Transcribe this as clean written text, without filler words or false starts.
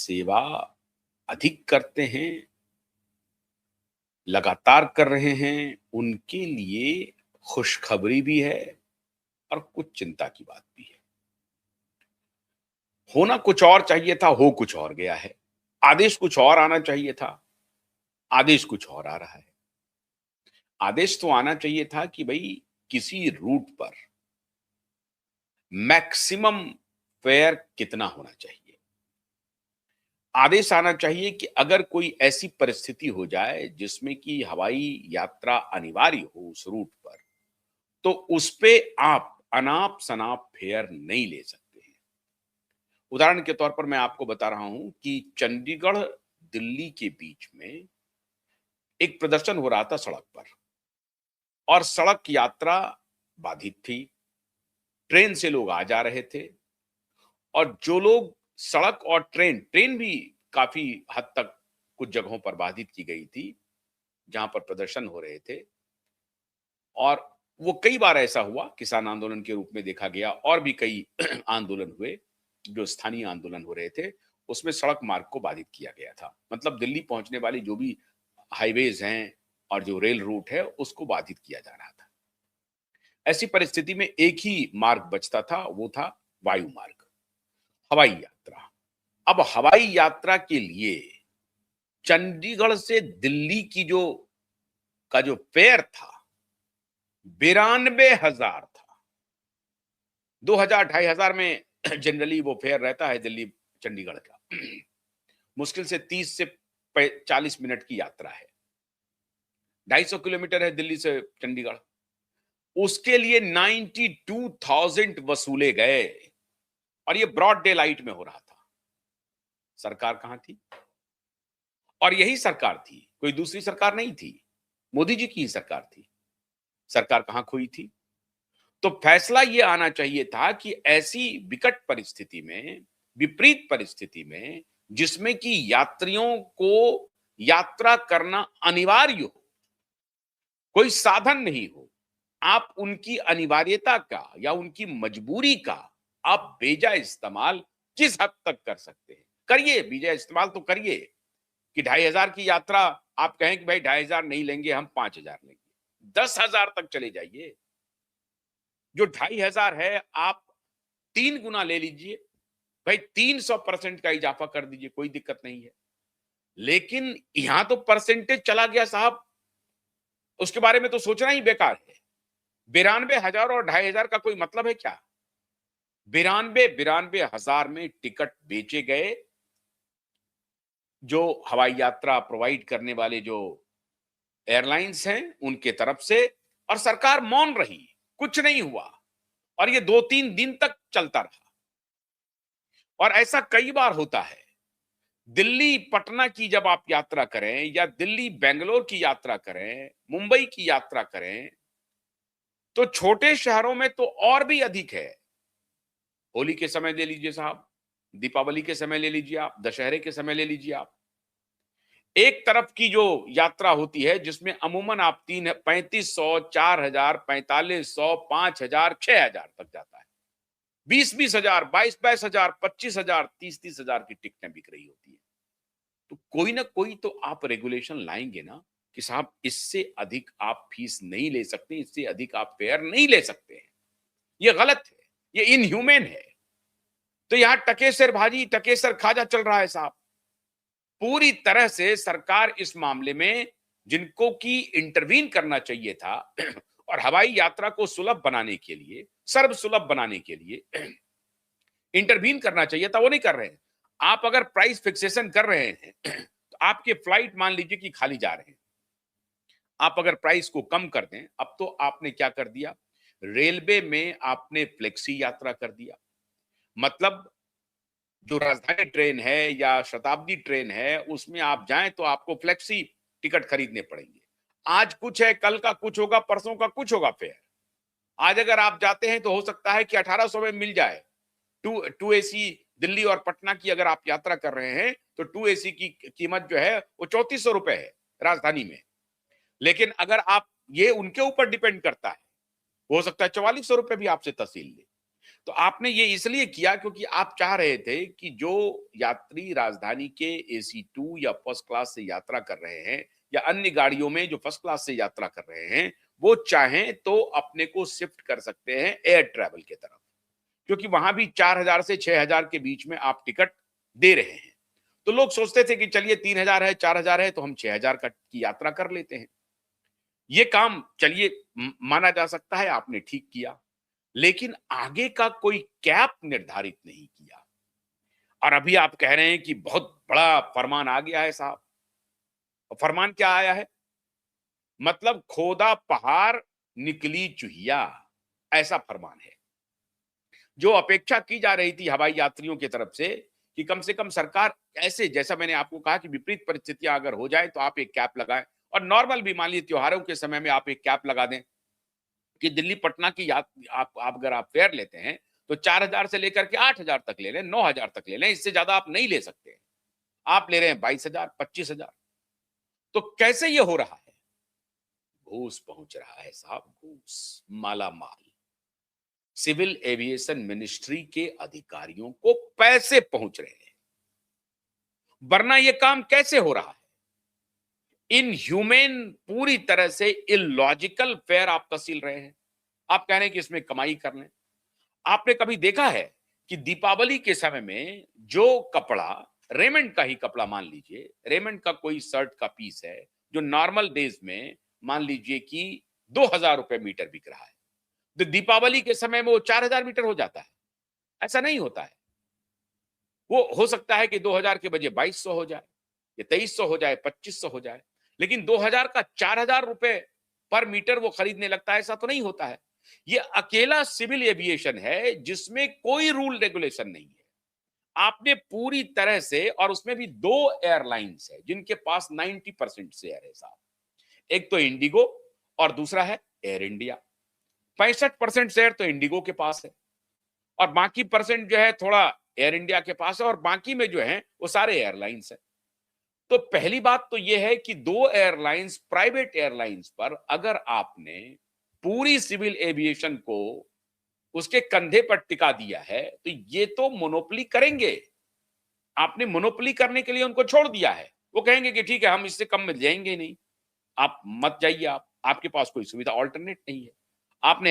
सेवा अधिक करते हैं, लगातार कर रहे हैं, उनके लिए खुशखबरी भी है और कुछ चिंता की बात भी है। होना कुछ और चाहिए था, हो कुछ और गया है। आदेश कुछ और आना चाहिए था, आदेश कुछ और आ रहा है। आदेश तो आना चाहिए था कि भई किसी रूट पर मैक्सिमम फेयर कितना होना चाहिए। आदेश आना चाहिए कि अगर कोई ऐसी परिस्थिति हो जाए जिसमें कि हवाई यात्रा अनिवार्य हो उस रूट पर, तो उसपे आप अनाप-शनाप फेयर नहीं ले सकते हैं। उदाहरण के तौर पर मैं आपको बता रहा हूं कि चंडीगढ़ दिल्ली के बीच में एक प्रदर्शन हो रहा था सड़क पर और सड़क यात्रा बाधित थी। ट्रेन से लोग आ जा रहे थे और जो लोग सड़क और ट्रेन भी काफी हद तक कुछ जगहों पर बाधित की गई थी, जहां पर प्रदर्शन हो रहे थे। और वो कई बार ऐसा हुआ, किसान आंदोलन के रूप में देखा गया और भी कई आंदोलन हुए, जो स्थानीय आंदोलन हो रहे थे, उसमें सड़क मार्ग को बाधित किया गया था। मतलब दिल्ली पहुंचने वाली जो भी हाईवेज हैं और जो रेल रूट है, उसको बाधित किया जा रहा था। ऐसी परिस्थिति में एक ही मार्ग बचता था, वो था वायु मार्ग, हवाई यात्रा। अब हवाई यात्रा के लिए चंडीगढ़ से दिल्ली की जो फेयर था, 92,000 था। 2,000 2,500 में जनरली वो फेयर रहता है दिल्ली चंडीगढ़ का। मुश्किल से 30 से 40 मिनट की यात्रा है। 250 किलोमीटर है दिल्ली से चंडीगढ़। उसके लिए 92,000 वसूले गए और ये ब्रॉड डे लाइट में हो रहा था। सरकार कहां थी? और यही सरकार थी, कोई दूसरी सरकार नहीं थी। मोदी जी की ही सरकार थी। सरकार कहां खोई थी? तो फैसला यह आना चाहिए था कि ऐसी विकट परिस्थिति में, विपरीत परिस्थिति में, जिसमें कि यात्रियों को यात्रा करना अनिवार्य हो, कोई साधन नहीं हो, आप उनकी अनिवार्यता का या उनकी मजबूरी का आप बेजा इस्तेमाल किस हद तक कर सकते हैं? करिए, बेजा इस्तेमाल तो करिए कि 2,500 की यात्रा आप कहें कि भाई 2,500 नहीं लेंगे, हम 5,000 लेंगे। 10,000 तक चले जाइए। जो 2,500 है आप 3 गुना ले लीजिए। भाई 300% का इजाफा कर दीजिए, कोई दिक्कत नहीं है। लेकिन यहां तो परसेंटेज चला गया साहब, उसके बारे में तो सोचना ही बेकार है। 92,000 और 2,500 का कोई मतलब है क्या? 92,000 में टिकट बेचे गए। जो हवाई यात्रा प्रोवाइड करने वाले जो एयरलाइंस हैं उनके तरफ से, और सरकार मौन रही, कुछ नहीं हुआ और ये 2-3 दिन तक चलता रहा। और ऐसा कई बार होता है। दिल्ली पटना की जब आप यात्रा करें या दिल्ली बेंगलोर की यात्रा करें, मुंबई की यात्रा करें, तो छोटे शहरों में तो और भी अधिक है। होली के समय ले लीजिए साहब, दीपावली के समय ले लीजिए आप, दशहरे के समय ले लीजिए आप। एक तरफ की जो यात्रा होती है जिसमें अमूमन आप 3,3500, 4,000, 4,500, 5,000, 6,000 तक जाता है। 20,000, 22,000, 25,000, 30,000 की टिकटें बिक रही होती है। तो कोई ना कोई तो आप रेगुलेशन लाएंगे ना कि साहब इससे अधिक आप फीस नहीं ले सकते, इससे अधिक आप फेयर नहीं ले सकते हैं। ये गलत है, ये इनह्यूमन है। तो यहां टकेसर भाजी, टकेसर खाजा चल रहा है साहब। पूरी तरह से सरकार इस मामले में जिनको की इंटरवीन करना चाहिए था और हवाई यात्रा को सुलभ बनाने के लिए, सर्व सुलभ बनाने के लिए इंटरवीन करना चाहिए था, वो नहीं कर रहे हैं। आप अगर प्राइस फिक्सेशन कर रहे हैं तो आपके फ्लाइट मान लीजिए कि खाली जा रहे हैं, आप अगर प्राइस को कम कर दें, अब तो आपने क्या कर दिया, रेलवे में आपने फ्लेक्सी यात्रा कर दिया। मतलब जो राजधानी ट्रेन है या शताब्दी ट्रेन है, उसमें आप जाएं तो आपको फ्लेक्सी टिकट खरीदने पड़ेंगे। आज कुछ है, कल का कुछ होगा, परसों का कुछ होगा फेयर। आज अगर आप जाते हैं तो हो सकता है कि 1,800 में मिल जाए। टू एसी दिल्ली और पटना की अगर आप यात्रा कर रहे हैं तो 2 एसी की कीमत जो है वो 3,400 रुपए है राजधानी में। लेकिन अगर आप, ये उनके ऊपर डिपेंड करता है, हो सकता है 4,400 रुपए भी आपसे तहसील ले। तो आपने ये इसलिए किया क्योंकि आप चाह रहे थे कि जो यात्री राजधानी के एसी 2 या फर्स्ट क्लास से यात्रा कर रहे हैं या अन्य गाड़ियों में जो फर्स्ट क्लास से यात्रा कर रहे हैं, वो चाहें तो अपने को शिफ्ट कर सकते हैं एयर ट्रैवल की तरफ। क्योंकि वहां भी 4000 से 6000 के बीच में आप टिकट दे रहे हैं। तो लोग सोचते थे कि चलिए 3000 है, 4000 है तो हम 6000 का की यात्रा कर लेते हैं। ये काम चलिए माना जा सकता है आपने ठीक किया। लेकिन आगे का कोई कैप निर्धारित नहीं किया। और अभी आप कह रहे हैं कि बहुत बड़ा फरमान आ गया है साहब। फरमान क्या आया है? मतलब खोदा पहाड़ निकली चुहिया, ऐसा फरमान है। जो अपेक्षा की जा रही थी हवाई यात्रियों की तरफ से कम सरकार ऐसे जैसा मैंने आपको कहा कि विपरीत परिस्थितियां अगर हो जाए तो आप एक कैप लगाएं और नॉर्मल भी मान लीजिए त्योहारों के समय में आप एक कैप लगा दें कि दिल्ली पटना की आप अगर आप फेयर लेते हैं तो 4000 से लेकर के 8000 तक ले लें, 9000 तक ले लें, इससे ज्यादा आप नहीं ले सकते। आप ले रहे हैं 22000, 25000। तो कैसे ये हो रहा है? घूस पहुंच रहा है साहब, घूस, माला माल। सिविल एविएशन मिनिस्ट्री के अधिकारियों को पैसे पहुंच रहे हैं, वरना यह काम कैसे हो रहा है? इनह्यूमेन, पूरी तरह से इलॉजिकल फेयर आप तसील रहे हैं। आप कह रहे हैं कि इसमें कमाई कर लें। आपने कभी देखा है कि दीपावली के समय में जो कपड़ा, रेमंड का ही कपड़ा मान लीजिए, रेमंड का कोई शर्ट का पीस है जो नॉर्मल डेज में मान लीजिए कि 2000 रुपए मीटर बिक रहा है, तो दीपावली के समय में वो 4000 मीटर हो जाता है? ऐसा नहीं होता है। वो हो सकता है कि 2000 के बजाय 2200 हो जाए या 2300 हो जाए, 2500 हो जाए, लेकिन 2000 का 4000 रुपए पर मीटर वो खरीदने लगता है, ऐसा तो नहीं होता है। ये अकेला सिविल एविएशन है जिसमें कोई रूल रेगुलेशन नहीं है। आपने पूरी तरह से, और उसमें भी दो एयरलाइंस है जिनके पास 90% शेयर है साहब। एक तो इंडिगो और दूसरा है एयर इंडिया। 65% शेयर तो इंडिगो के पास है और बाकी परसेंट जो है थोड़ा एयर इंडिया के पास है और बाकी में जो है वो सारे एयरलाइंस है। तो पहली बात तो यह है कि दो एयरलाइंस, प्राइवेट एयरलाइंस पर अगर आपने पूरी सिविल एविएशन को उसके कंधे पर टिका दिया है तो ये तो मोनोपोली करेंगे। आपने मोनोपोली करने के लिए उनको छोड़ दिया है। वो कहेंगे कि ठीक है, हम इससे कम में जाएंगे नहीं, आप मत जाइए, आप आपके पास कोई सुविधा ऑल्टरनेट नहीं है। आपने